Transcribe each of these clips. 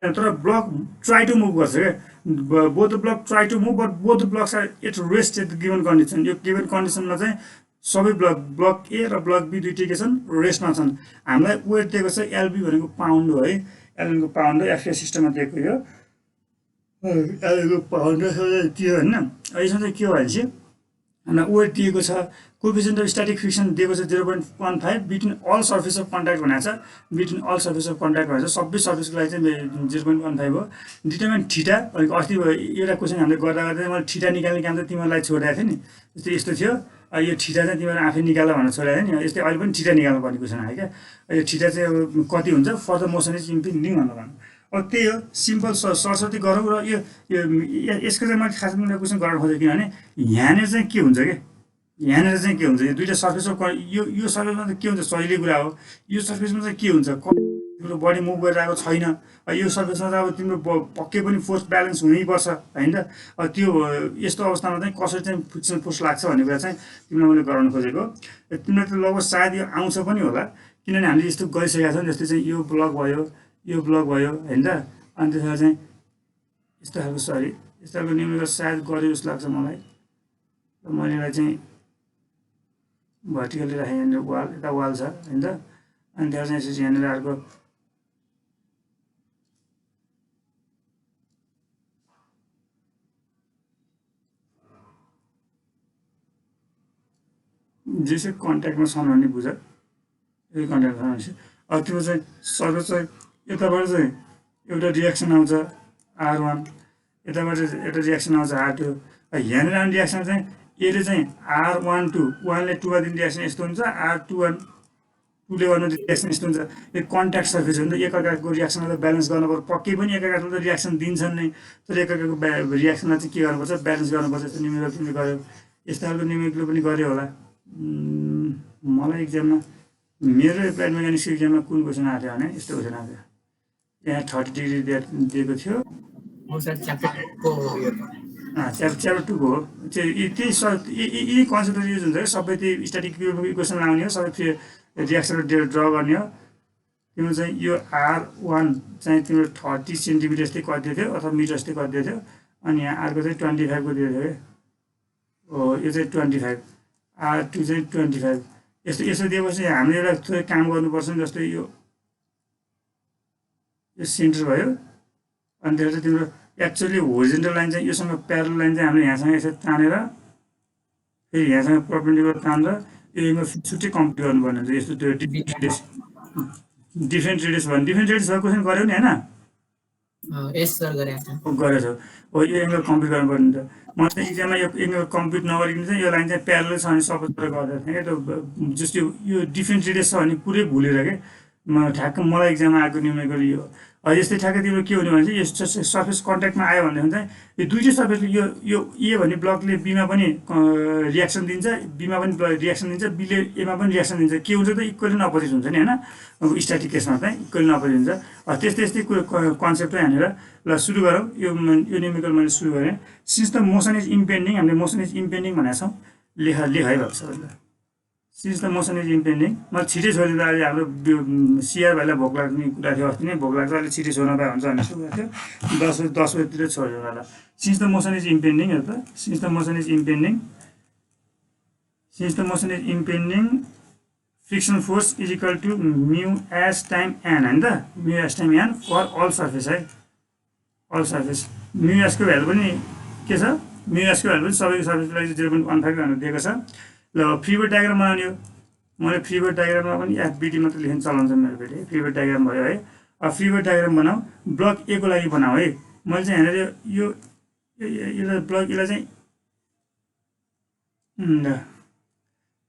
तर block try to move गर्छ क्या both the block try to move but both the blocks are at rest at the given condition यो given कन्डिसनमा चाहिँ सबै block ए र ब्लक बी दुइटै के छन् रेस्टमा छन् हामीलाई वेट दिएको छ एलबी भनेको पाउन्ड हो है एलबीको पाउन्ड हो एफएस सिस्टममा दिएको यो एलबीको पाउन्ड त्यो होइन यसमा चाहिँ के हो भनेपछि हामीलाई वेट दिएको छ कोफिसिएन्ट अफ स्ट्याटिक फ्रिक्सन दिएको छ 0.15 between all surface of contact भनेको छ between all surface of contact भनेको छ सबै सर्फेसको लागि चाहिँ 0.15 हो डिटर्मिन थीटा भनेको अस्ति एउटा क्वेसन हामीले गर्दा गर्दा मैले थीटा निकाल्ने काम त तिमीहरूलाई छोडिरहेको थिएँ नि जस्तै यस्तो थियो यो थीटा चाहिँ तिमीहरू आफै निकाल भनेर छोडिरहेको थिएँ नि यस्तै अहिले पनि थीटा निकाल्नु पर्ने क्वेसन आयो क्या यो थीटा चाहिँ अब कति हुन्छ फर द मोसन इज इम्पिन्डिङ भनेर भन्नु अब त्यही हो सिम्पल सरस्वती गरौँ र यो यसको चाहिँ मैले खास क्वेसन गर्न खोजेँ किनभने यहाँनिर चाहिँ के हुन्छ क्या यहाँनिर चाहिँ के हुन्छ यो दुईवटा सर्फेसमा यो सर्फेसमा चाहिँ के हुन्छ सजिलै कुरा हो यो सर्फेसमा चाहिँ के हुन्छ तिम्रो बडी मुभ गरिरहेको छैन यो सर्फेसमा चाहिँ अब तिम्रो पक्कै पनि फोर्स ब्यालेन्स हुनैपर्छ होइन त त्यो यस्तो अवस्थामा चाहिँ कसरी चाहिँ फ्रिक्सन फोर्स लाग्छ भन्ने कुरा चाहिँ तिमीलाई मैले गराउन खोजेको तिमीलाई त लगभग सायद यो आउँछ पनि होला किनभने हामीले यस्तो गरिसकेका छौँ जस्तै चाहिँ यो ब्लक भयो होइन त अनि त्यसमा चाहिँ यस्तो खालको सरी यस्तो खालको न्युमेरिकल सायद गर्यो जस्तो लाग्छ मलाई मैले यसलाई चाहिँ भर्टिकली राखेँ यहाँनिर वाल यता वाल छ होइन त अनि त्यहाँ चाहिँ यसरी यहाँनिर अर्को जेसै कन्ट्याक्टमा छन् भन्ने बुझ यही कन्ट्याक्टमा भनेपछि अब त्यो चाहिँ सर्भे चाहिँ यताबाट चाहिँ एउटा रियाक्सन आउँछ R1 यताबाट एउटा रियाक्सन आउँछ R2 यहाँनिर आउने रियाक्सन चाहिँ यसले चाहिँ R1 टू वानले टूमा दिने रियाक्सन यस्तो हुन्छ R2 टूले गर्नु रियाक्सन यस्तो हुन्छ यो कन्ट्याक्ट सर्फेस हो नि त एकअर्काको रियाक्सनलाई त ब्यालेन्स गर्नुपर्छ पक्कै पनि एकअर्काले त रियाक्सन दिन्छन् नै तर एकअर्काको रियाक्सनलाई चाहिँ के गर्नुपर्छ ब्यालेन्स गर्नुपर्छ यस्तो न्युमेरिकल तिमीले गर्यो यस्तो खालको न्युमेरिकल पनि गर्यो होला मलाई इक्जाममा मेरो एप्लाइड मेकानिक्स इक्जाममा कुन क्वेसन आएको थियो भने यस्तो क्वेसन आएको थियो यहाँ 30 डिग्री दिएको थियो च्याप्टर 2 को हो त्यही कन्सेप्ट युज हुन्छ सबै त्यही स्ट्याटिक इक्वेसन लाउने हो सबै रियाक्सन ड्र गर्ने हो तिम्रो चाहिँ यो R1 चाहिँ तिम्रो 30 सेन्टिमिटर जस्तै कति थियो अथवा मिटर जस्तै कति थियो अनि यहाँ अर्को चाहिँ 25 को दिएको थियो हो यो चाहिँ 25 R2 चाहिँ 25 यस्तो दिएपछि हामीले एउटा थोरै काम गर्नुपर्छ जस्तै यो सेन्टर भयो अनि त्यसले चाहिँ तिम्रो एक्चुअली होरिजेन्टल लाइन चाहिँ योसँग प्यारल लाइन चाहिँ हामीले यहाँसँग यसरी तानेर फेरि यहाँसँग परपेन्डिकुलर तानेर यो एङ्गल छुट्टै कम्प्लिट गर्नुपर्ने हुन्छ यस्तो त्यो डिफ्रेन्ट रेडियस भयो डिफ्रेन्ट रेडियस भएको क्वेसन गऱ्यौ नि होइन गरेको छौ हो यो एङ्गल कम्प्लिट गर्नुपर्ने हुन्छ म चाहिँ इक्जाममा यो एङ्गल कम्प्लिट नगरिकन चाहिँ यो लाइन चाहिँ प्यारल छ भने सपोज गरेर गर्दा थिएँ क्या त्यो जस्तो यो डिफ्रेन्ट रेडियस छ भने पुरै भुलेर क्या म ठ्याक्क मलाई इक्जाममा आएको न्युमेरिकल यो यस्तै ठ्याक्कै तिम्रो के हुने भने चाहिँ यो सर्फेस कन्ट्याक्टमा आयो भनेदेखि चाहिँ यो दुईटै सर्फेसले यो ए भन्ने ब्लकले बीमा पनि रियाक्सन दिन्छ बीमा पनि रियाक्सन दिन्छ बीले एमा पनि रियाक्सन दिन्छ के हुन्छ त इक्वली अपोजिट हुन्छ नि होइन अब स्ट्याटिक केसमा चाहिँ इक्वली अपोजिट हुन्छ त्यस्तै कन्सेप्ट चाहिँ हानेर ल सुरु गरौँ यो न्युमेरिकल मैले सुरु गरेँ सिन्स द मोसन इज इम्पेन्डिङ हामीले मोसन इज इम्पेन्डिङ भनेका छौँ लेखाइरहेको छ सिन्स द मोसन इज इम्पेन्डिङ मैले छिटै छोडिदिँदा अहिले हाम्रो सिआर भाइलाई भोक लाग्ने कुरा थियो अस्ति नै भोक लाग्छ अहिले छिटै छोड्न पाए हुन्छ भन्ने कुरा थियो 10 बजीतिर छोड्यो होला since the motion is impending हेर त since the motion is impending friction force is equal to mu s time n होइन त mu s time n for all surface है अल सर्फेस म्यु एसको भ्यालु पनि के छ म्यु एसको भ्यालु पनि सबैको सर्फेसको लागि 0.15 भनेर दिएको छ ल फ्रीबेड डायग्राम बनाउने हो मैले फ्रीबेड डायग्राममा पनि एफबिडी मात्र लेख्न चलाउँछ मेरो फेरि फ्रीबेड डायग्राम भयो है अब फ्रीबेड डायग्राम बनाऊ ब्लक ए को लागि बनाऊ है मैले चाहिँ यहाँनिर यो ब्लक एलाई चाहिँ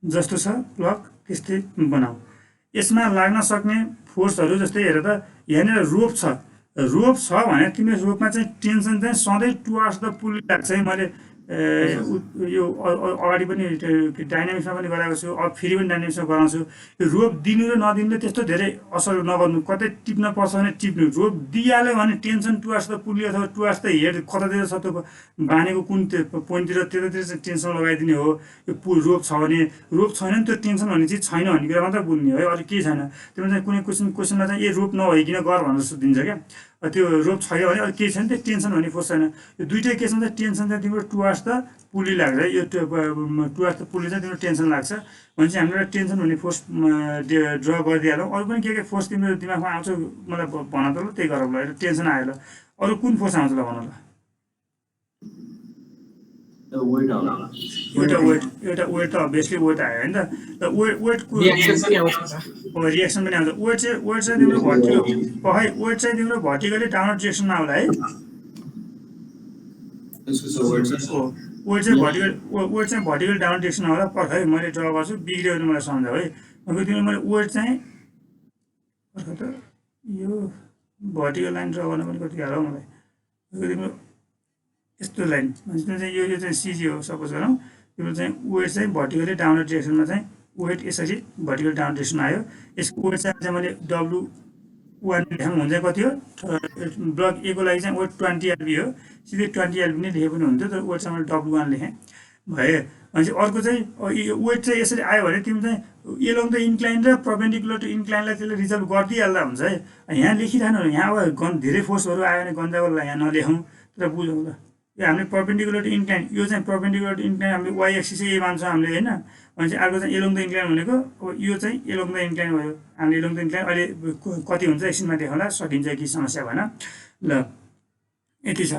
जस्तो छ ब्लक त्यस्तै बनाऊ यसमा लाग्न सक्ने फोर्सहरू जस्तै हेर त यहाँनिर रोप छ भने तिम्रो रोपमा चाहिँ टेन्सन चाहिँ सधैँ टुवर्ड्स द पुल लाग्छ है मैले यो अगाडि पनि डाइनामिक्समा पनि गराएको छु अब फेरि पनि डाइनामिक्समा गराउँछु यो रोप दिनु र नदिनुले त्यस्तो धेरै असर नगर्नु कतै टिप्न पर्छ भने टिप्नु रोप दिइहाल्यो भने टेन्सन टुवर्ड्स द पुली अथवा टुवर्ड्स द हेड कतातिर छ त्यो बानेको कुन पोइन्टतिर त्यतातिर चाहिँ टेन्सन लगाइदिने हो यो रोप छ भने रोप छैन नि त्यो टेन्सन भन्ने चिज छैन भन्ने कुरा मात्रै बुझ्ने हो है अरू केही छैन त्यसमा चाहिँ कुनै क्वेसनमा चाहिँ ए रोप नभइकन गर भनेर जस्तो दिन्छ क्या त्यो रोप छैन भने अलिक केही छैन त्यो टेन्सन भन्ने फोर्स छैन यो दुइटै केसमा चाहिँ टेन्सन चाहिँ तिम्रो टुवार्ड्स द पुली लाग्छ यो टुवार्ड्स द पुली चाहिँ तिम्रो टेन्सन लाग्छ भने चाहिँ हामीले टेन्सन भन्ने फोर्स ड्र गरिदिइहालौँ अरू पनि के फोर्स तिम्रो दिमागमा आउँछ मलाई भन त ल त्यही गरौँ ल टेन्सन आयो ल अरू कुन फोर्स आउँछ ल भन ल एउटा वेट त अभियसली वेट आयो होइन त वेटको रिएक्सन पनि आउँछ वेट चाहिँ तिम्रो वेट चाहिँ तिम्रो भर्टिकली डाउनवर्ड डिरेक्सनमा आउला है वेट चाहिँ भर्टिकल डाउन डिरेक्सनमा होला पर्ख है मैले ड्र गर्छु बिग्रियो भने मलाई सम्झाऊ है अब तिम्रो मैले वेट चाहिँ पर्ख त यो भर्टिकल लाइन ड्र गर्न पनि कति गाह्रो मलाई तिम्रो यस्तो लाइन तिम्रो चाहिँ यो चाहिँ सिजी हो सपोज गरौँ तिम्रो चाहिँ वेट चाहिँ भर्टिकली डाउनवर्ड डिरेक्सनमा चाहिँ वेट यसरी भर्टिकल डाउन डिरेक्सनमा आयो यसको वेट चाहिँ मैले डब्लु वान लेखाउँ हुन्छ कति हो ब्लक ए को लागि चाहिँ वेट 20 एलबी हो सिधै 20 एलबी नै लेखे पनि हुन्थ्यो तर वेट चाहिँ मैले डब्लु वान लेखेँ भयो भनेपछि अर्को चाहिँ वेट चाहिँ यसरी आयो भने तिमी चाहिँ एलोङ द इन्क्लाइन र पर्पेन्डिकुलर टु इन्क्लाइनलाई त्यसले रिजल्भ गरिदिइहाल्दा हुन्छ है यहाँ लेखिरहनु यहाँ अब धेरै फोर्सहरू आयो भने गन्जागोलाई यहाँ नलेखौँ तर बुझौँ ल यो हामीले पर्पेन्डिकुलर टु इन्क्लाइन यो चाहिँ पर्पेन्डिकुलर टु इन्क्लाइन हामीले वाइ एक्सिस ए मान्छौँ हामीले होइन भने चाहिँ अर्को चाहिँ एलोङ द इन्क्लाइन भनेको अब यो चाहिँ एलोङ द इन्क्लाइन भयो हामीले एलोङ द इन्क्लाइन अहिले कति हुन्छ एकछिनमा देखाउँला सकिन्छ कि समस्या भएन ल यति छ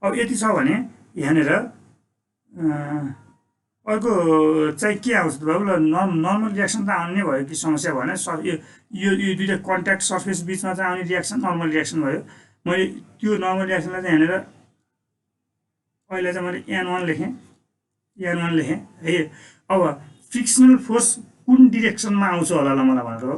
अब यति छ भने यहाँनिर अर्को चाहिँ के आउँछ त बाबु ल नर्मल रियाक्सन त आउने भयो कि समस्या भएन यो दुईवटा कन्ट्याक्ट सर्फेस बिचमा चाहिँ आउने रियाक्सन नर्मल रियाक्सन भयो मैले त्यो नर्मल रियाक्सनलाई चाहिँ यहाँनिर अहिले चाहिँ मैले N1 लेखेँ है अब फ्रिक्सनल फोर्स कुन डिरेक्सनमा आउँछ होला ल मलाई भनेर हो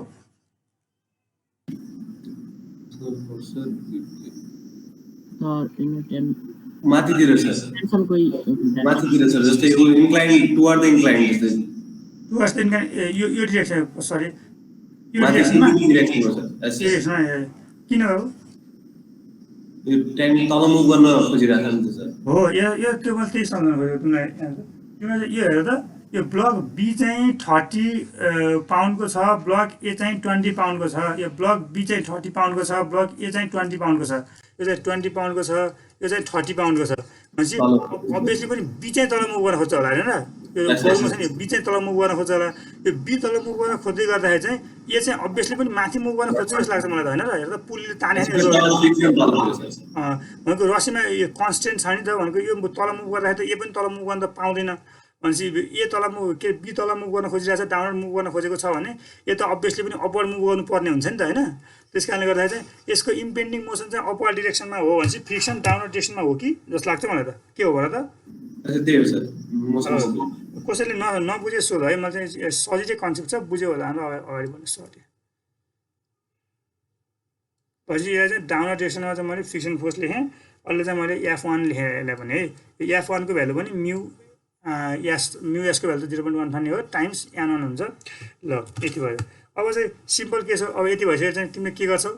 माथितिर छ माथितिर छ जस्तै इन्क्लाइन टुवर्ड द इन्क्लाइन जस्तै टुवर्ड्स द इन्क्लाइन यो डिरेक्सन सरी यो डिरेक्सनमा किन हो यो टाइम तल मुभ गर्न खोजिरहेको छ नि सर हो यो त्यो मैले त्यही सम्झाउनु खोजेको तिमीलाई यो हेर त यो ब्लक बी चाहिँ 30 पाउन्डको छ ब्लक ए चाहिँ 20 पाउन्डको छ यो ब्लक बी चाहिँ 30 पाउन्डको छ ब्लक ए चाहिँ 20 पाउन्डको छ यो चाहिँ 20 पाउन्डको छ यो चाहिँ 30 पाउन्डको छ भनेपछि अभियसली पनि बी चाहिँ तल मुभ गर्न खोज्छ होला होइन यो बलमा छ नि बी चाहिँ तल मुभ गर्न खोज्छ होला यो बी तल मुभ गर्न खोज्दै गर्दाखेरि चाहिँ ए चाहिँ अभियसली पनि माथि मुभ गर्न खोज्छ जस्तो लाग्छ मलाई त होइन र हेर्दा पुलले तानेको भनेको रसीमा यो कन्सटेन्ट छ नि त भनेको यो तल मुभ गर्दाखेरि त ए पनि तल मुभ गर्न त पाउँदैन भनेपछि ए तल मुभ के बी तल मुभ गर्न खोजिरहेको छ डाउनवर्ड मुभ गर्न खोजेको छ भने यो त अभियसली पनि अपवर्ड मुभ गर्नुपर्ने हुन्छ नि त होइन त्यस कारणले गर्दाखेरि चाहिँ यसको इम्पेन्डिङ मोसन चाहिँ अपवर्ड डिरेक्सनमा हो भनेपछि फ्रिक्सन डाउनवर्ड डिरेक्सनमा हो कि जस्तो लाग्छ मलाई त के हो भन त कसैले नबुझे सोध है मलाई चाहिँ सजिलै कन्सेप्ट छ बुझ्यो होला हाम्रो अगाडि भन्नु सके पछि यो चाहिँ डाउनवर्ड डिरेक्सनमा चाहिँ मैले फ्रिक्सन फोर्स लेखेँ अहिले चाहिँ मैले F1 लेखेँ यसलाई पनि है यो F1 को भ्यालु पनि म्यु एसको भ्यालु त 0.15 हो टाइम्स N1 हुन्छ ल यति भयो अब चाहिँ सिम्पल के छ अब यति भइसकेर चाहिँ तिमीले के गर्छौ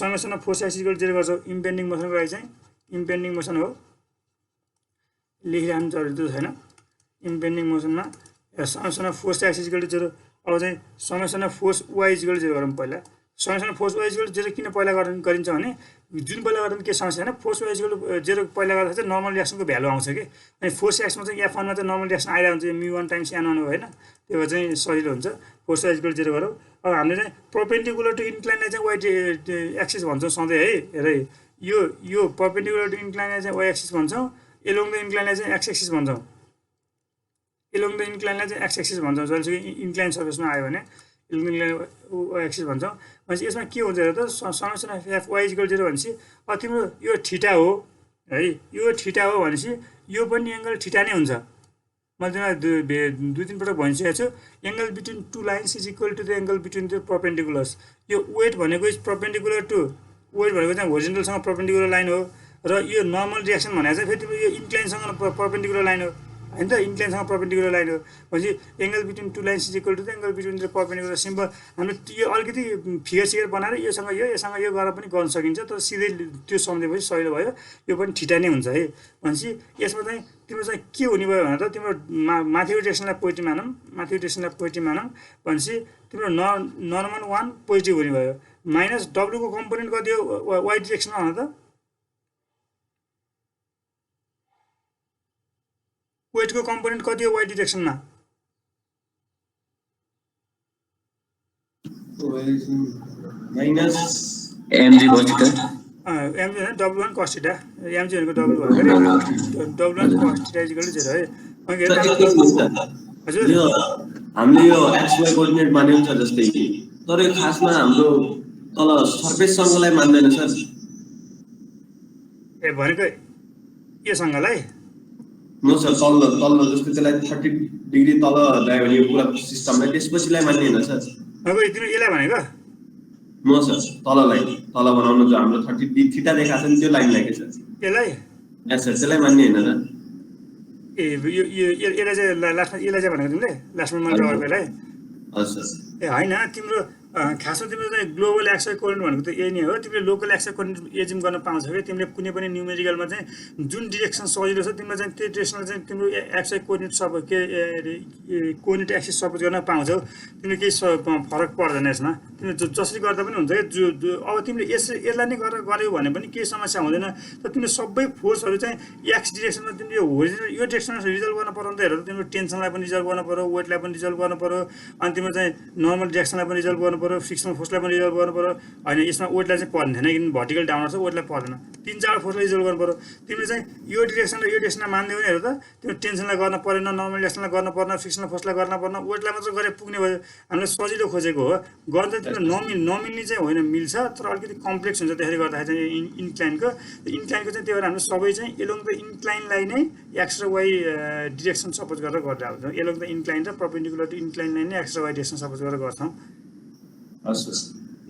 summation of force x equal 0 गर्छौ इम्पेन्डिङ मोसनको लागि चाहिँ इम्पेन्डिङ मोसन हो लेखिरहनु जरुरी त छैन इम्पेन्डिङ मोसनमा summation of force x equal 0 अब चाहिँ summation of force y equal 0 गरौँ पहिला summation of force y equal 0 किन पहिला गरिन्छ भने जुन पहिला गर्दा के समस्या छैन फोर्स वाइ इक्वल 0 पहिला गर्दा चाहिँ नर्मल रिएक्सनको भ्यालु आउँछ कि अनि फोर्स एक्समा चाहिँ F1 मा चाहिँ नर्मल रिएक्सन आइरहेको हुन्छ μ1 टाइम्स N1 हो होइन त्यो भएर चाहिँ सजिलो हुन्छ फोर्स वाइ इक्वल 0 गरौँ अब हामीले चाहिँ पर्पेन्डिकुलर टु इन्क्लाइनलाई चाहिँ वाइ एक्सिस भन्छौँ सधैँ है हेर यो पर्पेन्डिकुलर टु इन्क्लाइनलाई चाहिँ वाइ एक्सिस भन्छौँ एलोङ द इन्क्लाइनलाई चाहिँ एक्स एक्सिस भन्छौँ एलोङ द इन्क्लाइनलाई चाहिँ एक्स एक्सिस भन्छौँ जहिलेसुकै इन्क्लाइन सर्फेसमा आयो भने along the incline Y axis भन्छौँ भनेपछि यसमा के हुन्छ त summation of F Y equal 0 भनेपछि अब तिम्रो यो थीटा हो है यो थीटा हो भनेपछि यो पनि एङ्गल थीटा नै हुन्छ मैले तिमीलाई दुई तिन पटक भनिसकेको छु angle between two lines is equal to the angle between the perpendiculars यो वेट भनेको इज पर्पेन्डिकुलर टु वेट भनेको चाहिँ होरिजेन्टलसँग पर्पेन्डिकुलर लाइन हो र यो नर्मल रिएक्सन भनेको चाहिँ फेरि तिम्रो यो इन्क्लाइनसँग पर्पेन्डिकुलर लाइन हो हैन त इन्क्लाइनसँग पर्पेन्डिकुलर लाइन हो भनेपछि angle between two lines is equal to the angle between the perpendicular simple हामीले यो अलिकति फिगर बनाएर योसँग यो गरेर पनि गर्न सकिन्छ तर सिधै त्यो सम्झेपछि सजिलो भयो यो पनि थीटा नै हुन्छ है भनेपछि यसमा चाहिँ तिम्रो चाहिँ के हुने भयो भने त तिम्रो माथिको डिरेक्सनलाई पोजिटिभ मानौँ भनेपछि तिम्रो नर्मल 1 पोजिटिभ हुने भयो माइनस W को कम्पोनेन्ट कति हो y डिरेक्सनमा भन त वेटको कम्पोनेन्ट कति हो y डिरेक्सनमा minus mg cos theta mg होइन W1 cos theta mg भनेको W भयो अरे W1 cos theta equal to 0 है सर एकछिन सर हजुर यो हामीले यो xy कोअर्डिनेट मान्यौं छ जस्तै तर यो खासमा हाम्रो तल सर्फेससँगलाई मान्दैन सर ए भनेको योसँगलाई नो सर तल जस्तै त्यसलाई 30 डिग्री तल ल्यायो भने यो पुरा सिस्टमलाई त्यसपछिलाई मान्ने हैन सर अब तिम्रो यसलाई भनेको नो सर तल बनाउन जो हाम्रो 30 थीटा देखाछ नि त्यो लाइनलाई के सर यसलाई ए सर त्यसलाई मान्ने हैन र ए यसलाई चाहिँ लास्टमा यसलाई चाहिँ भनेको तिमीले लास्टमा मैले गरेकोलाई हजुर ए होइन तिम्रो खासमा तिम्रो चाहिँ ग्लोबल एक्सवाई कोर्डिनेट भनेको त यही नै हो तिमीले लोकल एक्सवाई कोर्डिनेट एजिम गर्न पाउँछौ कि तिमीले कुनै पनि न्युमेरिकलमा चाहिँ जुन डिरेक्सन सजिलो छ तिमीले चाहिँ त्यो डिरेक्सनलाई चाहिँ तिम्रो एक्सवाई कोर्डिनेट सब के कोर्डिनेट एक्सिस सपोज गर्न पाउँछौ तिमीले केही फरक पर्दैन यसमा तिमीले जसरी गर्दा पनि हुन्छ कि अब तिमीले यसलाई नै गरेर गर्यौ भने पनि केही समस्या हुँदैन तर तिमीले सबै फोर्सहरू चाहिँ एक्स डिरेक्सनमा तिमीले यो डिरेक्सनमा रिजल्भ गर्न पर्यो त हेर तिम्रो टेन्सनलाई पनि रिजल्भ गर्न पर्यो वेटलाई पनि रिजल्भ गर्न पर्यो अनि तिम्रो चाहिँ नर्मल डिरेक्सनलाई पनि रिजल्भ गर्नु पर्यो फ्रिक्सनल फोर्सलाई पनि रिजल्भ गर्नु पर्यो होइन यसमा वेटलाई चाहिँ पर्दैन किनकि भर्टिकल डाउनर छ वेटलाई पर्दैन 3-4 फोर्सलाई रिजल्भ गर्नु पर्यो तिमीले चाहिँ यो डिरेक्सन र यो डिरेक्सनमा मान्दै भने हेर त तिम्रो टेन्सनलाई गर्न परेन नर्मल डिरेक्सनलाई गर्न पर्न फ्रिक्सनल फोर्सलाई गर्न पर्न वेटलाई मात्र गरे पुग्ने भयो हामीले सजिलो खोजेको हो गर्दा तिम्रो नमिन्ने चाहिँ होइन मिल्छ तर अलिकति कम्प्लेक्स हुन्छ त्यसले गर्दाखेरि चाहिँ इन्क्लाइनको चाहिँ त्यही भएर हामीले सबै चाहिँ एलोङ द इन्क्लाइनलाई नै एक्स र वाइ डिरेक्सन सपोज गरेर गर्दा हुन्छ एलोङ द इन्क्लाइन र परपेन्डिकुलर टु इन्क्लाइनलाई नै एक्स र वाइ डिरेक्सन सपोज गरेर गर्छौँ ल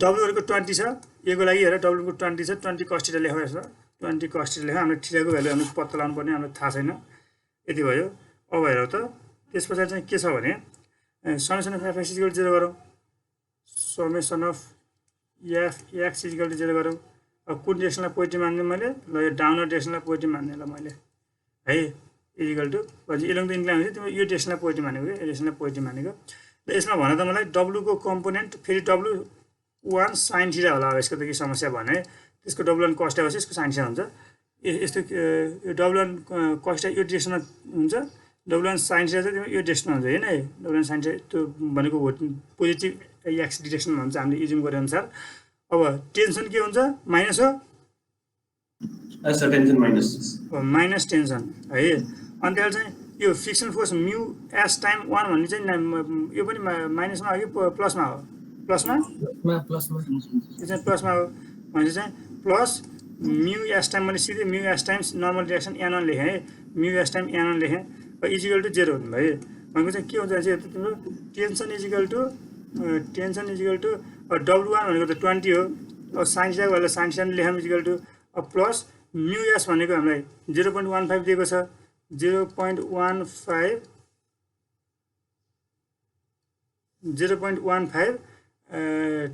डब्लुहरूको 20 छ यसको लागि हेर डब्लुको 20 छ 20 cos थीटा लेखौ यसो 20 cos थीटा लेखौ हामीले थीटाको भ्यालु हामीले पत्ता लगाउनु पर्ने हामीलाई थाहा छैन यति भयो अब हेरौ त त्यसपछि चाहिँ के छ भने summation of f equal to 0 गरौँ summation of f x equal to 0 गरौँ अब कुन डिरेक्सनलाई पोजिटिभ मान्ने मैले ल यो डाउनर डिरेक्सनलाई पोजिटिभ मान्ने ल मैले है इक्वल टु पछि एलोङ द इन्क्लाइन हुन्छ तिम्रो यो डिरेक्सनलाई पोजिटिभ मानेको यो डिरेक्सनलाई पोजिटिभ मानेको ल यसमा भन त मलाई w को कम्पोनेन्ट फेरि w1 sin थीटा होला यसको त के समस्या भने त्यसको w1 cos थीटा यसको sin थीटा हुन्छ यस्तो यो w1 cos थीटा यो डिरेक्सनमा हुन्छ w1 sin थीटा चाहिँ यो डिरेक्सनमा हुन्छ हैन w1 sin थीटा त्यो भनेको पोजिटिभ x डिरेक्सनमा हुन्छ हामीले युजिङ गरे अनुसार अब टेन्सन के हुन्छ माइनस हो सर टेन्सन माइनस टेन्सन है अनि त्यसले चाहिँ यो फ्रिक्सन फोर्स म्यु एस टाइम 1 भन्ने चाहिँ यो पनि माइनसमा हो कि प्लसमा हो प्लसमा यो चाहिँ प्लसमा हो भने चाहिँ प्लस म्यु एस टाइम मैले सिधै mu s times normal direction n1 लेखेँ है म्यु एस टाइम n1 लेखेँ इजिकल टु 0 हुनु भयो भनेको चाहिँ के हुन्छ चाहिँ तिम्रो टेन्सन इजिकल टु w1 भनेको त 20 हो अब साइन थीटाको भ्यालु साइन थीटा लेखौँ इजिकल टु अब प्लस म्यु एस भनेको हामीलाई 0.15 दिएको छ 0.15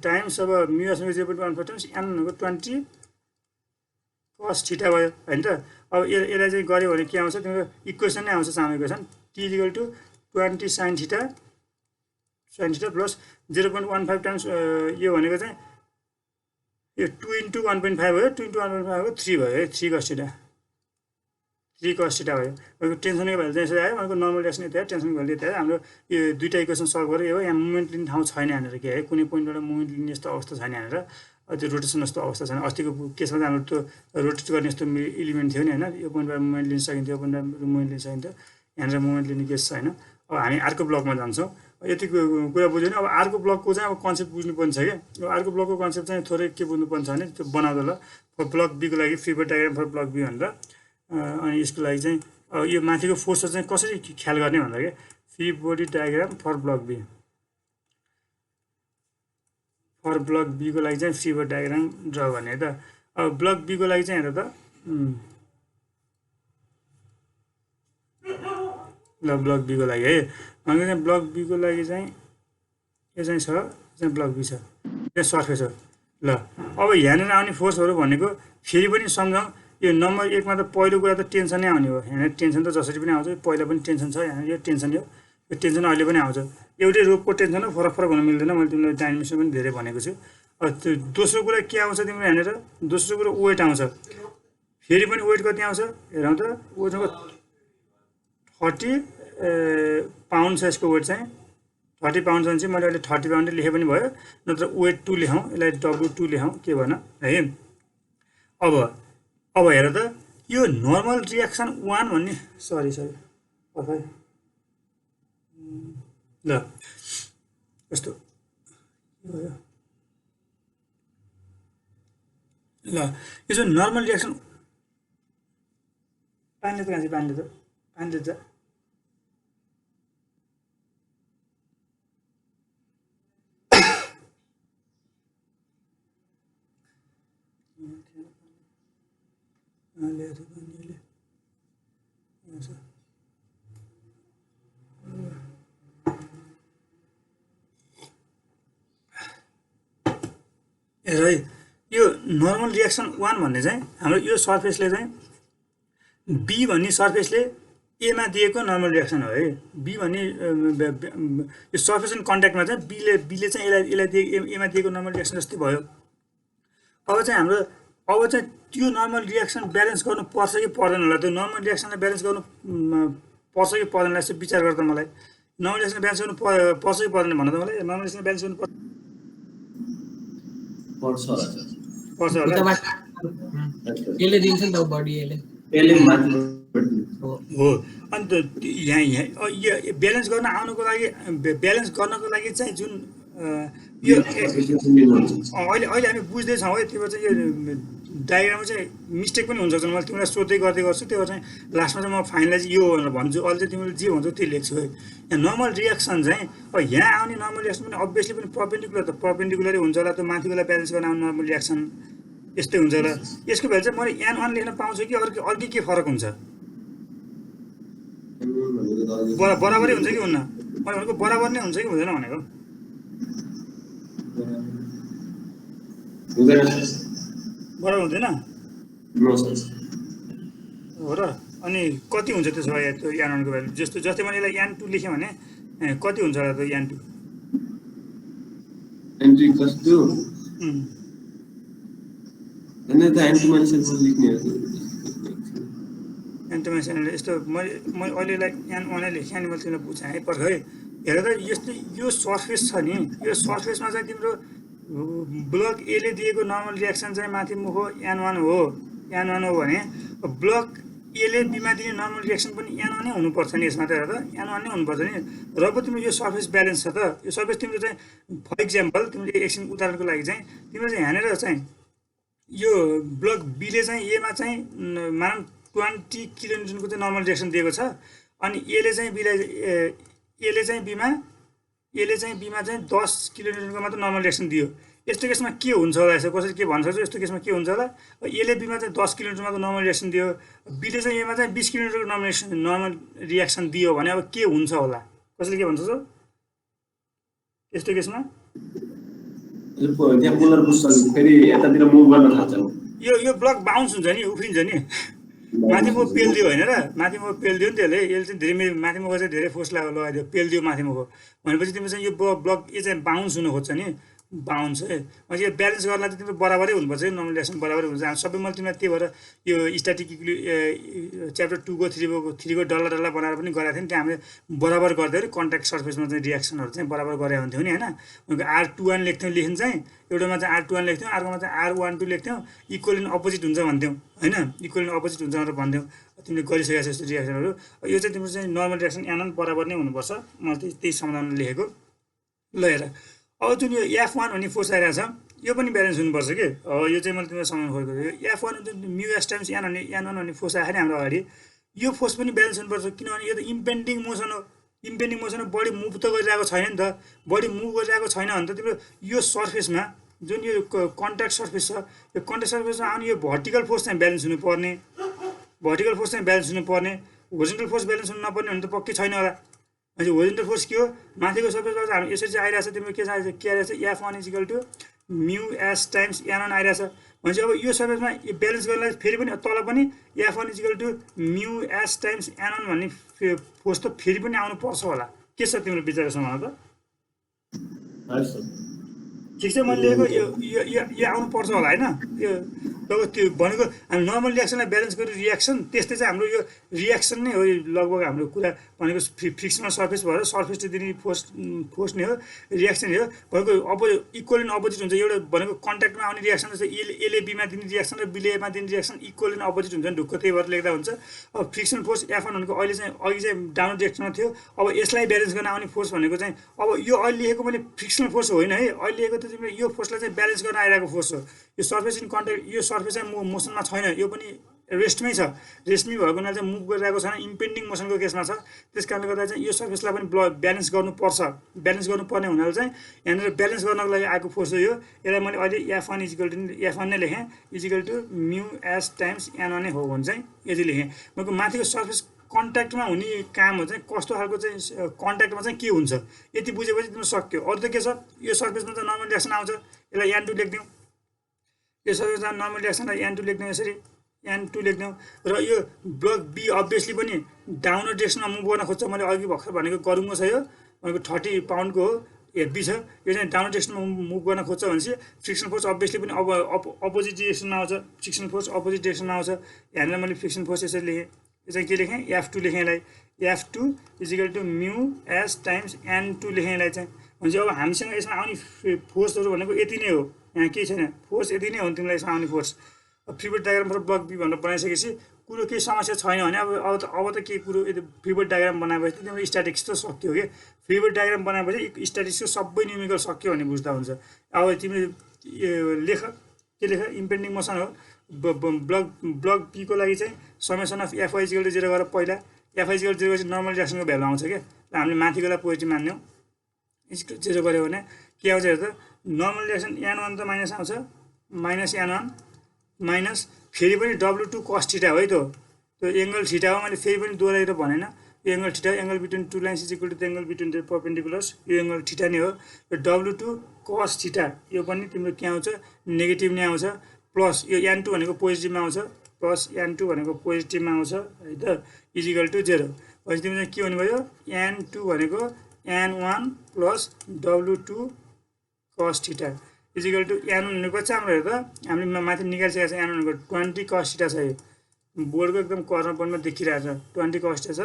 टाइम्स अब म्यु एस भनेको 0.15 टाइम्स n भनेको 20 cos थीटा भयो हैन त अब यसलाई चाहिँ गर्यो भने के आउँछ तिम्रो इक्वेसन नै आउँछ सानो equation t equal to 20 sin theta plus 0.15 times यो भनेको चाहिँ यो 2 into 1.5 भयो 2 into 1.5 हो 3 भयो है 3 cos थीटा 3 cos थीटा भयो भनेको टेन्सनको भ्यालु चाहिँ यसरी आयो भनेको नर्मल डिरेक्सन यता आयो टेन्सनको भ्यालु यता आयो हाम्रो यो दुईटा इक्वेसन सल्भ गऱ्यो यो यहाँ मुभमेन्ट लिने ठाउँ छैन भनेर के है कुनै पोइन्टबाट मुभमेन्ट लिने यस्तो अवस्था छैन भनेर त्यो रोटेसन जस्तो अवस्था छैन अस्तिको केसमा चाहिँ हाम्रो त्यो रोटेट गर्ने यस्तो इलिमेन्ट थियो नि हैन यो पोइन्टबाट मुभमेन्ट लिन सकिन्थ्यो यो पोइन्टबाट मुभमेन्ट लिन सकिन्थ्यो यहाँनिर मुभमेन्ट लिने केस छैन अब हामी अर्को ब्लकमा जान्छौँ यति कुरा बुझ्यो भने अब अर्को ब्लकको चाहिँ अब कन्सेप्ट बुझ्नुपर्ने छ क्या अब अर्को ब्लकको कन्सेप्ट चाहिँ थोरै के बुझ्नुपर्ने छ भने त्यो बनाउँदा ल ब्लक बीको लागि free body diagram for block B भनेर अनि यसको लागि चाहिँ अब यो माथिको फोर्सहरू चाहिँ कसरी ख्याल गर्ने भन्दा के free body diagram for block B को लागि चाहिँ फ्री बडी डायग्राम ड्र गर्ने है त अब ब्लक बी को लागि चाहिँ हेर त ल ब्लक बी को लागि है भनेको चाहिँ ब्लक बी को लागि चाहिँ यो चाहिँ छ चाहिँ ब्लक बी छ यो सर्फेस हो ल अब यहाँनिर आउने फोर्सहरू भनेको फेरि पनि सम्झौँ यो नम्बर 1 मा त पहिलो कुरा त टेन्सन नै आउने हो यहाँ टेन्सन त जसरी पनि आउँछ पहिला पनि टेन्सन छ यहाँ यो टेन्सन अहिले पनि आउँछ एउटै रोगको टेन्सन हो, फरक फरक हुन मिल्दैन। मैले तिमीलाई डाइमेन्सन पनि धेरै भनेको छु। त्यो दोस्रो कुरा के आउँछ तिम्रो यहाँनिर, दोस्रो कुरा वेट आउँछ। फेरि पनि वेट कति आउँछ हेरौँ त, वेट 30 पाउन्ड छ यसको वेट चाहिँ। 30 पाउन्ड चाहिँ मैले अहिले 30 पाउन्ड लेखे पनि भयो, नत्र वेट 2 लेखौँ, यसलाई W2 लेखौँ, के भन है। अब हेर त, यो नर्मल रियाक्सन 1 भन्ने, सरी ल कस्तो भयो ल, यो चाहिँ नर्मल रियाक्सन, पानीले त कहाँ पानीले त हेर है, यो नर्मल रियाक्सन 1 भन्ने चाहिँ हाम्रो यो सर्फेसले चाहिँ बी भन्ने सर्फेसले एमा दिएको नर्मल रियाक्सन हो है। बी भन्ने यो सर्फेस एन्ड कन्ट्याक्टमा चाहिँ बीले चाहिँ यसलाई एमा दिएको नर्मल रियाक्सन जस्तै भयो। अब चाहिँ त्यो नर्मल रियाक्सन ब्यालेन्स गर्नु पर्छ कि पर्दैन होला, त्यो नर्मल रियाक्सनलाई ब्यालेन्स गर्नु पर्छ कि पर्दैन यसो विचार गर्दा मलाई, नर्मल रियाक्सन ब्यालेन्स गर्नु पर्छ कि पर्दैन भन त मलाई। नर्मल रियाक्सन ब्यालेन्स गर्नु पर्छ होला यसले दिन्छ नि त बडी, यसले माथि हो। अन्त यहाँ ब्यालेन्स गर्नको लागि चाहिँ जुन यो अहिले हामी बुझ्दैछौँ है, त्यो चाहिँ यो डायग्राममा चाहिँ मिस्टेक पनि हुन्छ। मैले तिमीलाई सोध्दै गर्दै गर्छु, त्यो चाहिँ लास्टमा चाहिँ म फाइनलाइज यो भनेर भन्छु, अहिले चाहिँ तिमीले जे भन्छौ त्यो लेख्छु है। यहाँ नर्मल रियाक्सन चाहिँ अब यहाँ आउने नर्मल रियाक्सन पनि अभियसली पनि पर्पेन्डिकुलरै हुन्छ होला, त्यो माथिकोलाई ब्यालेन्स गर्न आउने नर्मल रियाक्सन यस्तै हुन्छ होला। यसको भ्यालु चाहिँ मैले N1 लेख्न पाउँछु कि अर्कै के फरक हुन्छ, बराबरै हुन्छ कि हुन्न? मैले भनेको बराबर नै हुन्छ कि हुँदैन भनेको, बराबर हुँदैन हो र। अनि कति हुन्छ त्यसो भए त्यो N1 को भ्यालु? जस्तै मैले यसलाई N2 लेखेँ भने कति हुन्छ होला त्यो N2? एन्टोमाइसिन यस्तो मैले अहिलेलाई N1 लेखेँ अनि मैले तिमीलाई बुझाएँ पर्ख है। हेर त, यस्तो यो सर्फेस छ नि, यो सर्फेसमा चाहिँ तिम्रो ब्लक एले दिएको नर्मल रियाक्सन चाहिँ माथि मुख N1 हो भने ब्लक एले बीमा दिने नर्मल रियाक्सन पनि N1 नै हुनुपर्छ नि यसमा त। हेर त, N1 नै हुनुपर्छ नि। र पो तिम्रो यो सर्फेस ब्यालेन्स छ त। यो सर्फेस तिम्रो चाहिँ फर इक्जाम्पल तिमीले एकछिन उदाहरणको लागि चाहिँ तिम्रो चाहिँ यहाँनिर चाहिँ यो ब्लक बीले चाहिँ एमा चाहिँ मानौँ 20 किलोन्युटनको चाहिँ नर्मल रियाक्सन दिएको छ, अनि एले चाहिँ बीमा चाहिँ 10 किलोन्युटनको मात्र नर्मल रियाक्सन दियो। यस्तो केसमा के हुन्छ होला, यसो कसरी के भन्छ, यस्तो केसमा के हुन्छ होला? एले बीमा चाहिँ 10 किलोमिटरमा नर्मल रियाक्सन दियो, बीले चाहिँ एमा चाहिँ 20 किलोमिटरको नर्मल रियाक्सन दियो भने अब के हुन्छ होला? कसले के भन्छ त यस्तो केसमा? यो ब्लक बााउन्स हुन्छ नि, उफ्रिन्छ नि, माथि मुख पेल्दियो होइन र, माथि मुख पेल्दियो नि त्यसले चाहिँ धेरै माथि मुख चाहिँ धेरै फोर्स लगाइदियो, पेल्दियो माथि मुख भनेपछि तिम्रो चाहिँ यो ब्लक ए चाहिँ बााउन्स हुनु खोज्छ नि, बााउन्स है। अनि यो ब्यालेन्स गर्नलाई त तिम्रो बराबरै हुनुपर्छ, नर्मल रियाक्सन बराबरै हुन्छ। सबै मैले तिमीलाई त्यही भएर यो स्ट्याटिकली च्याप्टर 2 को 3 को डल्ला बनाएर पनि गराएको थिएँ नि, त्यहाँ हामीले बराबर गर्दाखेरि कन्ट्याक्ट सर्फेसमा चाहिँ रियाक्सनहरू चाहिँ बराबर गरे हुन्थ्यो नि होइन। R21 लेख्थ्यौँ लेखिन्छ चाहिँ, एउटामा चाहिँ R21 लेख्थ्यौँ, अर्कोमा चाहिँ R12 लेख्थ्यौँ, इक्वल इन अपोजिट हुन्छ भन्थ्यौँ होइन, इक्वल इन अपोजिट हुन्छ भनेर भन्थ्यौँ। तिमीले गरिसकेको छ यस्तो रियाक्सनहरू। यो चाहिँ तिम्रो चाहिँ नर्मल रियाक्सन N1 बराबर नै हुनुपर्छ, मैले त्यही समाधान लेखेको। ल हेर, अब जुन यो F1 भन्ने फोर्स आइरहेको छ यो पनि ब्यालेन्स हुनुपर्छ कि। यो चाहिँ मैले तिमीलाई समाउनु खोजेको, यो F1 μs टाइम्स N1 भन्ने फोर्स आयो नि हाम्रो अगाडि, यो फोर्स पनि ब्यालेन्स हुनुपर्छ, किनभने यो त इम्पेन्डिङ मोसन हो। बडी मुभ त गरिरहेको छैन नि त, बडी मुभ गरिरहेको छैन भने त तिम्रो यो सर्फेसमा जुन यो कन्ट्याक्ट सर्फेस छ, यो कन्ट्याक्ट सर्फेसमा आउने यो भर्टिकल फोर्स चाहिँ ब्यालेन्स हुनुपर्ने, होरिजोन्टल फोर्स ब्यालेन्स हुनु नपर्ने भने त पक्कै छैन होला। अनि होरिजोन्टल फोर्स के हो? माथिको सर्फेसबाट हामी यसरी चाहिँ आइरहेछ, तिम्रो के आइरहेछ F1 = μs टाइम्स N1 आइरहेछ भनेपछि अब यो सर्फेसमा ब्यालेन्स गर्नलाई फेरि पनि तल पनि F1 = μs टाइम्स N1 भन्ने फोर्स त फेरि पनि आउनु पर्छ होला। के छ तिम्रो विचार समाउन त? हस् सर ठिक छ मैले लेखेको यो आउनु पर्छ होला हैन यो लगभग त्यो भनेको हामी नर्मल रियाक्सनलाई ब्यालेन्स गरी रियाक्सन त्यस्तै चाहिँ हाम्रो यो रियाक्सन नै हो लगभग हाम्रो कुरा भनेको फ्रिक्सनल सर्फेस भएर सर्फेसले दिने फोर्स नै हो रियाक्सन हो भनेको इक्वल एन्ड अपोजिट हुन्छ एउटा भनेको कन्ट्याक्टमा आउने रियाक्सन जस्तै एले बीमा दिने रियाक्सन र बीले एमा दिने रियाक्सन इक्वल एन्ड अपोजिट हुन्छ नि ढुक्क त्यही भएर लेख्दा हुन्छ अब फ्रिक्सन फोर्स F1 भनेको अहिले चाहिँ अघि चाहिँ डाउन डिरेक्सनमा थियो अब यसलाई ब्यालेन्स गर्न आउने फोर्स भनेको चाहिँ अब यो अहिले लेखेको मैले फ्रिक्सनल फोर्स होइन है अहिले लेखेको त तिमीले यो फोर्सलाई चाहिँ ब्यालेन्स गर्न आइरहेको फोर्स हो यो सर्फेस इन कन्ट्याक्ट यो सर्फेस चाहिँ मोसनमा छैन यो पनि रेस्टमै छ रेस्टमै भएको हुनाले चाहिँ मुभ गरिरहेको छैन इम्पेन्डिङ मोसनको केसमा छ त्यस कारणले गर्दा चाहिँ यो सर्फेसलाई पनि ब्यालेन्स गर्नुपर्छ ब्यालेन्स गर्नुपर्ने हुनाले चाहिँ यहाँनिर ब्यालेन्स गर्नको लागि आएको फोर्स हो यो यसलाई मैले अहिले F1 इजिकल टु F1 नै लेखेँ equal to mu s times N1 नै हो भने चाहिँ यति लेखेँ मैले माथिको सर्फेस कन्ट्याक्टमा हुने काम हो चाहिँ कस्तो खालको चाहिँ कन्ट्याक्टमा चाहिँ के हुन्छ यति बुझेपछि तिम्रो सक्यो अरू त के छ यो सर्फेसमा चाहिँ नर्मल रियाक्सन आउँछ यसलाई N2 लेख्दिउँ यो सर्फेसमा नर्मल रियाक्सनलाई N2 लेख्दिउँ यसरी N2 लेख्दिउँ र यो ब्लक बी अभियसली पनि डाउनर डिरेक्सनमा मुभ गर्न खोज्छ मैले अघि भर्खर भनेको गरुङको छ यो भनेको 30 पाउन्डको हो हेभी छ यो चाहिँ डाउनर डिरेक्सनमा मुभ गर्न खोज्छ भनेपछि फ्रिक्सन फोर्स अभियसली पनि अब अपोजिट डिरेक्सनमा आउँछ फ्रिक्सन फोर्स अपोजिट डिरेक्सनमा आउँछ यहाँनिर मैले फ्रिक्सन फोर्स यसरी लेखेँ यो चाहिँ के लेखेँ F2 लेखेँ यसलाई F2 equal to mu s times N2 लेखेँ यसलाई चाहिँ भनेपछि अब हामीसँग यसमा आउने फोर्सहरू भनेको यति नै हो यहाँ केही छैन फोर्स यति नै हो तिमीलाई यसमा आउने force free body diagram for block B भनेर बनाइसकेपछि कुरो केही समस्या छैन भने अब त के कुरो यदि फ्री बडी डायग्राम बनाएपछि तिम्रो स्ट्याटिक्स त सक्यो के फ्री बडी डायग्राम बनाएपछि स्ट्याटिक्सको सबै न्युमेरिकल सक्यो भने बुझ्दा हुन्छ अब तिमीले लेख के लेख इम्पेन्डिङ मोसन हो ब्लक बीको लागि चाहिँ summation of F is equal to 0 गरेर पहिला F इजिकल टु 0 गरेपछि नर्मल रियाक्सनको भ्यालु आउँछ क्या हामीले माथिकोलाई पोजिटिभ मान्यौँ इजिकल 0 गऱ्यो भने के आउँछ हेर त नर्मल रियाक्सन N1 त माइनस आउँछ माइनस N1 माइनस फेरि पनि W2 cos थीटा है त्यो एङ्गल थीटा हो मैले फेरि पनि दोहोऱ्याएर भनेन यो angle theta angle between two lines is equal to the angle between the perpendiculars यो एङ्गल थीटा नै हो यो W2 cos थीटा यो पनि तिम्रो के आउँछ नेगेटिभ नै आउँछ प्लस यो N2 भनेको पोजिटिभमा आउँछ प्लस N2 भनेको पोजिटिभमा आउँछ है त इजिकल टु 0 भनेपछि तिम्रो चाहिँ के हुने भयो N2 भनेको N1 plus W2 cos theta is equal to N1 भनेको चाहिँ हाम्रो हेर्दा हामीले माथि निकालिसकेको छ N1 भनेको 20 cos थीटा छ यो बोर्डको एकदम कर्नर पोइन्टमा देखिरहेको छ 20 cos थीटा छ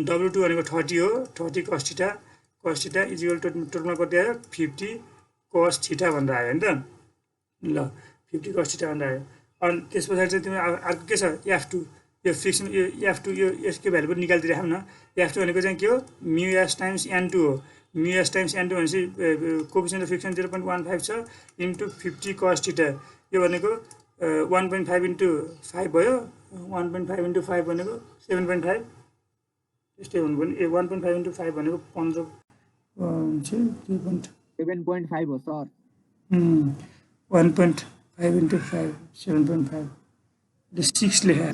W2 भनेको 30 हो 30 cos थीटा इजिकल टु टोटलमा कति आयो 50 cos थीटा भनेर आयो नि त ल 50 cos थीटा भनेर आयो अनि त्यस पछाडि चाहिँ तिम्रो अर्को के छ F2 यो फ्रिक्सन यो F2 यो यसको भ्यालु पनि निकालिदिरहेको न F2 भनेको चाहिँ के हो म्यु एस टाइम्स N2 हो म्यु एस टाइम्स N2 भनेपछि कोएफिसिएन्ट अफ फ्रिक्सन 0.15 छ इन्टु 50 cos थीटा यो भनेको 1.5 इन्टु 5 भयो 1.5 इन्टु 5 भनेको 7.5 त्यस्तै हुनु पनि 1.5 इन्टु 5 भनेको 15 7.5 हो सर 1.5 इन्टु 5 7.5 6 लेखे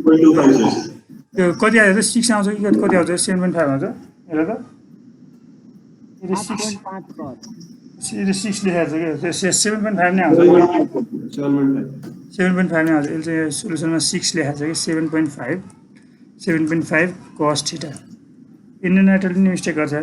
0.25 यो कति आयो त 6 आउँछ कि कति आउँछ 7.5 आउँछ हेर त यो 6 6 लेखेको छ कि 7.5 नै आउँछ 7.5 नै आउँछ यसले चाहिँ सोलुसनमा 6 लेखेको छ कि 7.5 cos थीटा इन्डियन राइटरले नि मिस्टेक गर्छ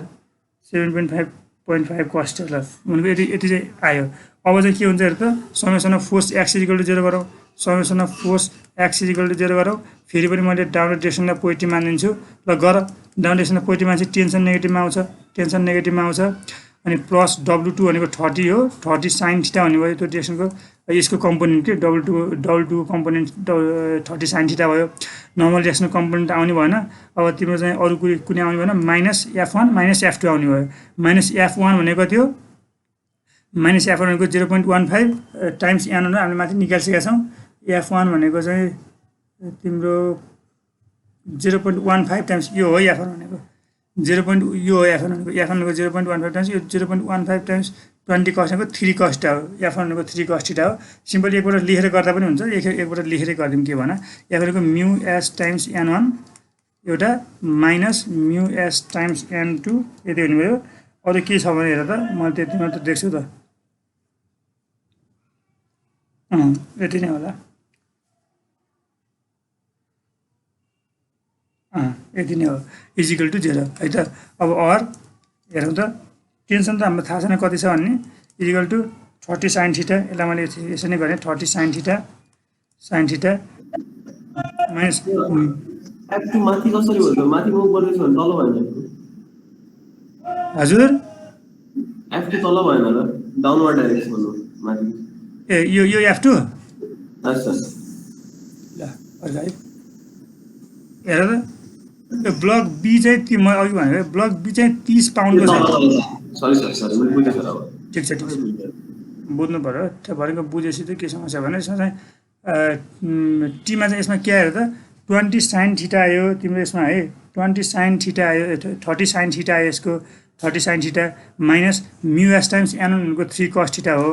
7.5 cos थीटा भनेको यति चाहिँ आयो अब चाहिँ के हुन्छ हेर त summation of force x is equal to 0 गरौँ summation of force x is equal to 0 गरौँ फेरि पनि मैले डाउन डिरेक्सनलाई पोजिटिभ मानिदिन्छु ल गर डाउन डिरेक्सनलाई पोजिटिभ मान्छ टेन्सन नेगेटिभमा आउँछ अनि प्लस W2 भनेको 30 हो 30 sin थीटा हुने भयो त्यो डिरेक्सनको यसको कम्पोनेन्ट के W2 कम्पोनेन्ट 30 sin थीटा भयो नर्मल डिरेक्सनको कम्पोनेन्ट आउने भएन अब तिम्रो चाहिँ अरू कुनै आउने भएन माइनस F1 माइनस F2 आउने भयो माइनस F1 भनेको थियो माइनस F1 भनेको 0.15 टाइम्स N1 हामीले माथि निकालिसकेका छौँ F1 भनेको चाहिँ तिम्रो 0.15 टाइम्स यो हो F1 भनेको 0. यो हो F1 भनेको 0.15 टाइम्स यो 0.15 टाइम्स 20 cos भनेको 3 cos थीटा हो F1 भनेको 3 cos थीटा हो सिम्पली एकपल्ट लेखेर गर्दा पनि हुन्छ एकपल्ट लेखेरै गरिदिउँ के भन F भनेको म्यु एस टाइम्स N1 एउटा माइनस म्यु एस टाइम्स N2 यति हुने भयो अरू के छ भने हेर त मैले त्यति मात्र देख्छु त यति नै होला यति नै हो इजिकल टु 0 है त अब अर हेरौँ त टेन्सन त हाम्रो थाहा छैन कति छ भन्ने इक्वल टु 30 sin थीटा यसलाई मैले यसरी नै गरेँ 30 sin थीटा माइनस F2 माथि कसरी हुन्छ माथि मुभ गर्दैछ भने तल भएन हजुर F2 तल भएन र डाउनवर्ड डाइरेक्सन हो माथि ए यो F2 अच्छा ल अर्को है हेर त यो ब्लक बी चाहिँ म अघि भनेको ब्लक बी चाहिँ 30 पाउन्डको छ सरी मैले बुझेँ सर अब ठिक छ बुझ्नु पर्यो त्यो भनेको बुझेपछि चाहिँ के समस्या भने यसमा चाहिँ टीमा चाहिँ यसमा के आयो त 20 sin थीटा आयो तिम्रो यसमा है 20 sin थीटा आयो 30 sin थीटा आयो यसको 30 sin थीटा माइनस म्यु एस टाइम्स एन भनेको 3 cos थीटा हो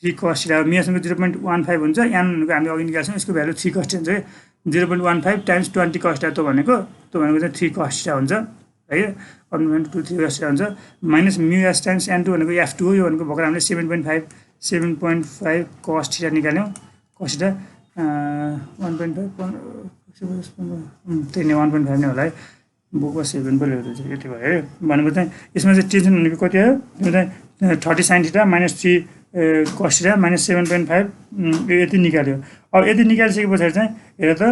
3 cos थीटा हो म्यु एस भनेको 0.15 हुन्छ एन भनेको हामीले अघि निकाल्छौँ यसको भ्यालु 3 cos थीटा हुन्छ 0.15 टाइम्स 20 cos थीटा त्यो भनेको चाहिँ 3 cos थीटा हुन्छ है 1.2 3 cos थीटा हुन्छ माइनस म्यु एस टाइम्स n2 भनेको f2 हो यो भनेको भर्खर हामीले 7.5 cos थीटा निकाल्यौँ cos थीटा 1.5 त्यही नै 1.5 नै होला है बुकमा 7 पो ल्याउँदै छ यति भयो है भनेको चाहिँ यसमा चाहिँ टेन्सन भनेको कति आयो त्यो चाहिँ 30 sin theta minus 3 cos theta minus 7.5 यति निकाल्यो अब यति निकालिसके पछाडि चाहिँ हेर त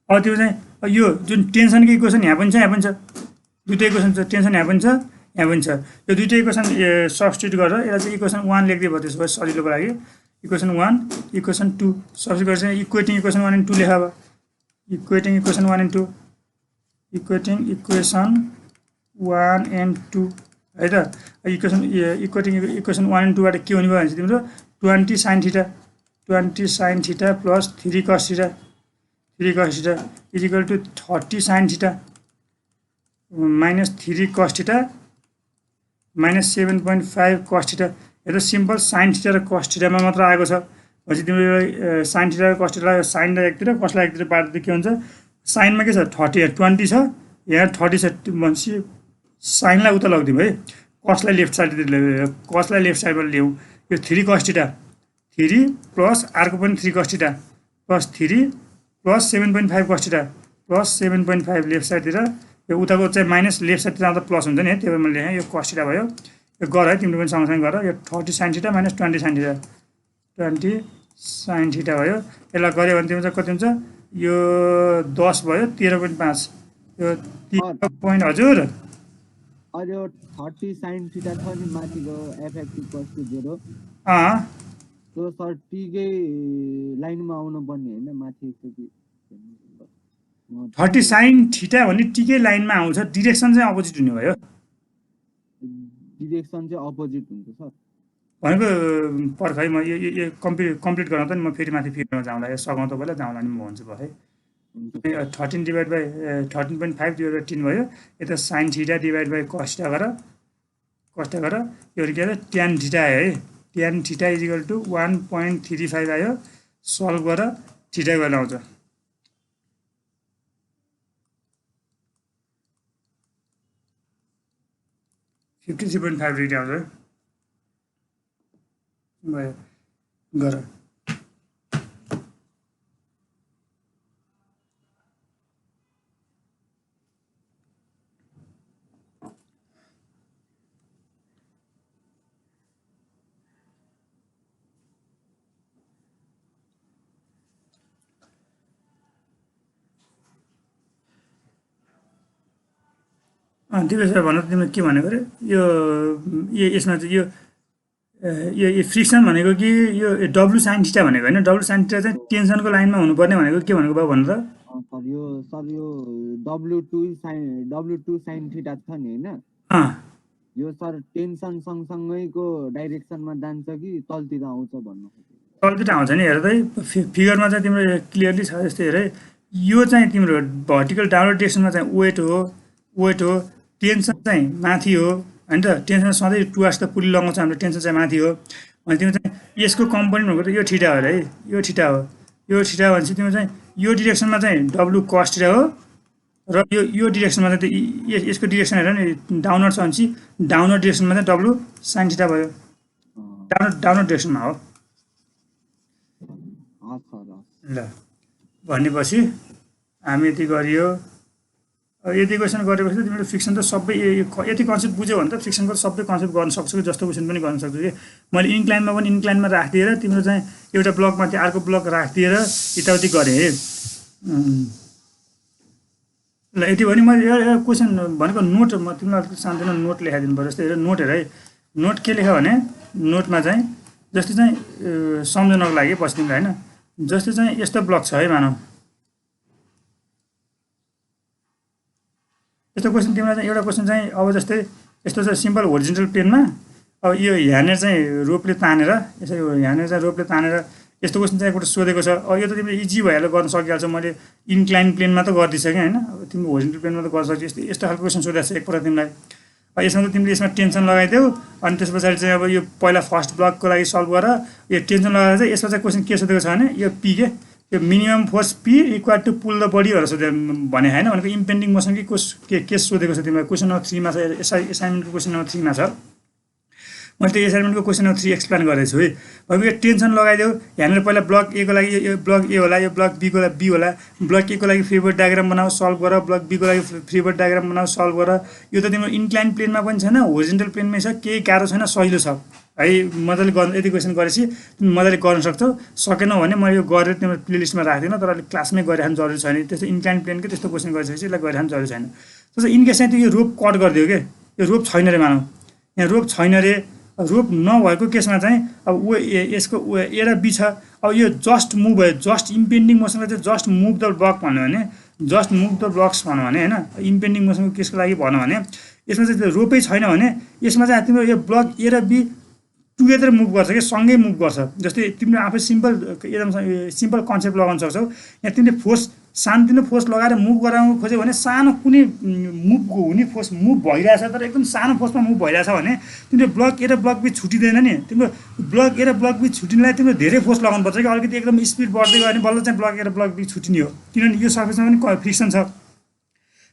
अब त्यो चाहिँ यो जुन टेन्सनको इक्वेसन यहाँ पनि छ दुईटा इक्वेसन छ टेन्सन यहाँ पनि छ यो दुईटा इक्वेसन सब्स्टिट्युट गरेर यसलाई चाहिँ इक्वेसन 1 लेख्दै भयो त्यसो भए सजिलोको लागि इक्वेसन 1 इक्वेसन 2 सब्स्टिट्युट गरेर चाहिँ इक्वेटिङ इक्वेसन 1 and 2 लेखा भयो equating equation 1 and 2 equating equation 1 and 2 है त इक्वेटिङ इक्वेसन 1 and 2 बाट के हुने भयो भने तिम्रो 20 sin theta plus 3 cos theta is equal to 30 sin theta minus 3 cos theta minus 7.5 cos theta यो सिम्पल sin थीटा र cos थीटामा मात्र आएको छ भनेपछि तिम्रो sin थीटा र cos थीटालाई साइनलाई एकतिर कसलाई एकतिर पार्दा के हुन्छ साइनमा के छ 20 छ यहाँ 30 छ भनेपछि साइनलाई उता लगिदिउँ है कसलाई लेफ्ट साइडतिर ल्याऊ कसलाई लेफ्ट साइडबाट ल्याउँ यो 3 cos थीटा 3 प्लस अर्को पनि 3 cos theta plus 3 plus 7.5 cos theta plus 7.5 left साइडतिर यो उताको चाहिँ माइनस लेफ्ट साइडतिर आउँदा प्लस हुन्छ नि है त्यही भएर मैले लेखेँ यो cos थीटा भयो यो गर है तिम्रो पनि सँगसँगै गर यो 30 sin theta minus 20 sin theta 20 sin theta भयो यसलाई गऱ्यो भने तिम्रो चाहिँ कति हुन्छ यो 10 भयो 13.5 यो 3 पोइन्ट हजुर अझ 30 sin थीटा छ नि माथिको fx इक्वल्स टु 0 त्यो सर टीकै लाइनमा आउनु पर्ने हैन माथि 30 sin थीटा भन्ने टीकै लाइनमा आउँछ डिरेक्सन चाहिँ अपोजिट हुने भयो डिरेक्सन चाहिँ अपोजिट हुन्छ सर भनेको पर्ख है म यो कम्प्लिट गर्न त नि म फेरि माथि फिरमा जाउँला यो सघाउँ तपाईँलाई जाउँला नि म भन्छु भयो है 13 डिभाइड बाई 13.5 डिभाइड बाई 10 भयो यता sin theta divide by cos theta गरेर यो के अरे tan थीटा आयो है tan theta is equal to 1.35 आयो सल्भ गरेर थीटा गरेर आउँछ $53.5 डिग्री आउँछ भयो गर दिपेश भन तिमीले के भनेको रे यो यसमा चाहिँ यो फ्रिक्सन भनेको कि यो डब्लु sin थीटा भनेको होइन डब्लु sin थीटा चाहिँ टेन्सनको लाइनमा हुनुपर्ने भनेको के भनेको भयो भन्नु त सर यो W2 sin थीटा छ नि हैन यो सर टेन्सन सँगसँगैको डाइरेक्सनमा जान्छ कि तलतिर आउँछ भन्नु तलतिर आउँछ नि हेर त फिगरमा चाहिँ तिम्रो क्लियरली छ जस्तै हेर यो चाहिँ तिम्रो भर्टिकल डाउनवर्ड डाइरेक्सनमा चाहिँ वेट हो टेन्सन चाहिँ माथि हो हैन त टेन्सन सधैँ टुवार्ड्स द पुली लगाउँछ हाम्रो टेन्सन चाहिँ माथि हो भने तिम्रो चाहिँ यसको कम्पोनेन्ट भनेको त यो थीटा हो है यो थीटा हो भनेपछि तिम्रो चाहिँ यो डिरेक्सनमा चाहिँ W cos थीटा हो र यो डिरेक्सनमा चाहिँ यसको डिरेक्सन हेर नि डाउनवर्ड छ भनेपछि डाउनवर्ड डिरेक्सनमा चाहिँ W sin थीटा भयो डाउनवर्ड डिरेक्सनमा हो ल भनेपछि हामी यति गरियो यदि क्वेसन गरेपछि तिमीले फ्रिक्सन त सबै यति कन्सेप्ट बुझ्यौ भने त फ्रिक्सनको सबै कन्सेप्ट गर्न सक्छौ जस्तो क्वेसन पनि गर्न सक्छौ कि मैले इन्क्लाइनमा पनि इन्क्लाइनमा राखिदिएर तिम्रो चाहिँ एउटा ब्लकमाथि अर्को ब्लक राखिदिएर यताउति गरेँ है। ल यति भने मैले एउटा क्वेसन भनेको नोट म तिमीलाई अलिकति सानोतिनो नोट लेखाइदिनु पर्यो। जस्तै हेर नोट हेर है, नोट के लेख्यो भने नोटमा चाहिँ जस्तै चाहिँ सम्झनको लागि पछि तिमीलाई होइन, जस्तै चाहिँ यस्तो ब्लक छ है मानौ, यस्तो क्वेसन तिमीलाई चाहिँ एउटा क्वेसन चाहिँ अब जस्तै यस्तो चाहिँ सिम्पल होरिजेन्टल प्लेनमा अब यो यहाँनिर चाहिँ रोपले तानेर यसरी यहाँनिर चाहिँ रोपले तानेर यस्तो क्वेसन चाहिँ एकपल्ट सोधेको छ। अब यो त तिमीले इजी भइहाल्यो गर्न सकिहाल्छौ, मैले इन्क्लाइन प्लेनमा त गरिदिइसकेँ होइन, अब तिमीले होरिजेन्टल प्लेनमा त गर्न सक्छौ। यस्तो यस्तो खालको क्वेसन सोधेको छ एकपल्ट तिमीलाई। यसमा त तिमीले यसमा टेन्सन लगाइदेऊ अनि त्यस पछाडि चाहिँ अब यो पहिला फर्स्ट ब्लकको लागि सल्भ गर यो टेन्सन लगाएर चाहिँ यसमा चाहिँ क्वेसन के सोधेको छ भने यो पी के यो minimum force P equal to pull the body भनेर सोधे भने होइन, भनेको इम्पेन्डिङ मोसन कि केस सोधेको छ तिमीलाई। क्वेसन नम्बर 3 मा छ, एसाइनमेन्टको क्वेसन नम्बर 3 मा छ। मैले त्यो एसाइनमेन्टको क्वेसन नम्बर 3 एक्सप्लेन गरेको छु है। अब यो टेन्सन लगाइदेऊ, यहाँनिर पहिला ब्लक ए को लागि यो ब्लक ए होला, यो ब्लक बी को लागि बी होला, ब्लक ए को लागि फ्री बडी डायग्राम बनाऊ सल्भ गर, ब्लक बी को लागि फ्री बडी डायग्राम बनाऊ सल्भ गर। यो त तिम्रो इन्क्लाइन प्लेनमा पनि छैन, होरिजेन्टल प्लेनमै छ, केही गाह्रो छैन, सजिलो छ है। मजाले गर्न यति क्वेसन गरेपछि तिमी मजाले गर्न सक्छौ। सकेनौ भने मैले यो गरेर तिम्रो प्लेलिस्टमा राख्दिनँ, तर अलिक क्लासमै गरिराख्नु जरुरी छैन। त्यस्तो इन्क्लाइन प्लेनकै त्यस्तो क्वेसन गरिसकेपछि यसलाई गरिराख्नु जरुरी छैन। जस्तो इनकेस चाहिँ त्यो यो रोप कट गरिदियो के, यो रोप छैन रे मानौ, यहाँ रोप छैन रे, रोप नभएको केसमा चाहिँ अब यसको ए र बी छ, अब यो जस्ट मुभ भयो, जस्ट इम्पेन्डिङ मोसनलाई चाहिँ जस्ट मुभ द ब्लक भन्यो भने, जस्ट मुभ द ब्लक्स भन्यो भने होइन, इम्पेन्डिङ मोसनको केसको लागि भन्यो भने यसमा चाहिँ त्यो रोपै छैन भने यसमा चाहिँ तिम्रो यो ब्लक ए र बी टुगेदर मुभ गर्छ कि सँगै मुभ गर्छ। जस्तै तिमीले आफै सिम्पल एकदम सिम्पल कन्सेप्ट लगाउन सक्छौ। यहाँ तिमीले फोर्स सानोतिनो फोर्स लगाएर मुभ गराउनु खोज्यो भने सानो कुनै मुभ हुने फोर्स मुभ भइरहेछ तर एकदम सानो फोर्समा मुभ भइरहेछ भने तिमीले ब्लक ए र ब्लक बी छुटिँदैन नि, तिम्रो ब्लक ए र ब्लक बी छुटिनलाई तिम्रो धेरै फोर्स लगाउनुपर्छ कि अलिकति एकदम स्पिड बढ्दै गयो भने बल्ल चाहिँ ब्लक ए र ब्लक बी छुटिने हो, किनभने यो सर्फेसमा पनि फ्रिक्सन छ।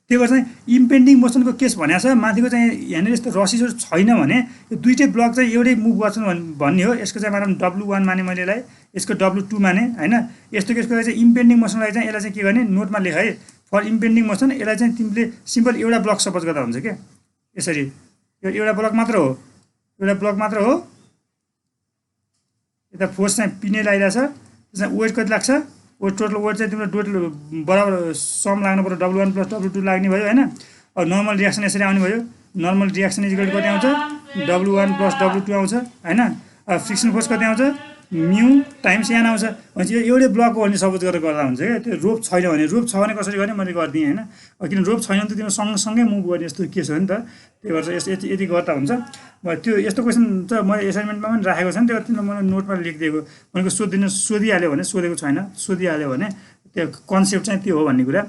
त्यही भएर चाहिँ इम्पेन्डिङ मोसनको केस भनेको छ माथिको चाहिँ यहाँनिर यस्तो रसिसहरू छैन भने यो दुईटै ब्लक चाहिँ एउटै मुभ गर्छन् भन्ने हो। यसको चाहिँ मानौँ W1 माने मैले यसलाई, यसको W2 माने होइन। यस्तो केसको लागि चाहिँ इम्पेन्डिङ मोसनलाई चाहिँ यसलाई चाहिँ के गर्ने नोटमा लेख है, फर इम्पेन्डिङ मोसन यसलाई चाहिँ तिमीले सिम्पल एउटा ब्लक सपोज गर्दा हुन्छ क्या, यसरी यो एउटा ब्लक मात्र हो, एउटा ब्लक मात्र हो। यता फोर्स चाहिँ पिने लागिरहेछ, त्यसमा वेट कति लाग्छ, वेट टोटल वेट चाहिँ तिम्रो टोटल बराबर सम लाग्नु पर्यो, W1 + W2 लाग्ने भयो होइन। अब नर्मल रियाक्सन यसरी आउने भयो, नर्मल रियाक्सन इक्वल कति आउँछ W1 + W2 आउँछ होइन। अब फ्रिक्सन फोर्स कति आउँछ म्यू टाइम्स यान आउँछ। भनेपछि यो एउटै ब्लक हो भने सपोज गरेर गर्दा हुन्छ क्या। त्यो रोप छैन भने, रोप छ भने कसरी गर्ने मैले गरिदिएँ होइन, किन रोप छैन भने त तिम्रो सँगसँगै मुभ गर्ने यस्तो केस हो नि त। त्यही भएर यति यति गर्दा हुन्छ। त्यो यस्तो क्वेसन त मैले एसाइनमेन्टमा पनि राखेको छ नि, त्यो तिमीलाई मैले नोटमा लेखिदिएको भनेको सोधिहाल्यो भने सोधेको छैन, सोधिहाल्यो भने त्यो कन्सेप्ट चाहिँ त्यो हो भन्ने कुरा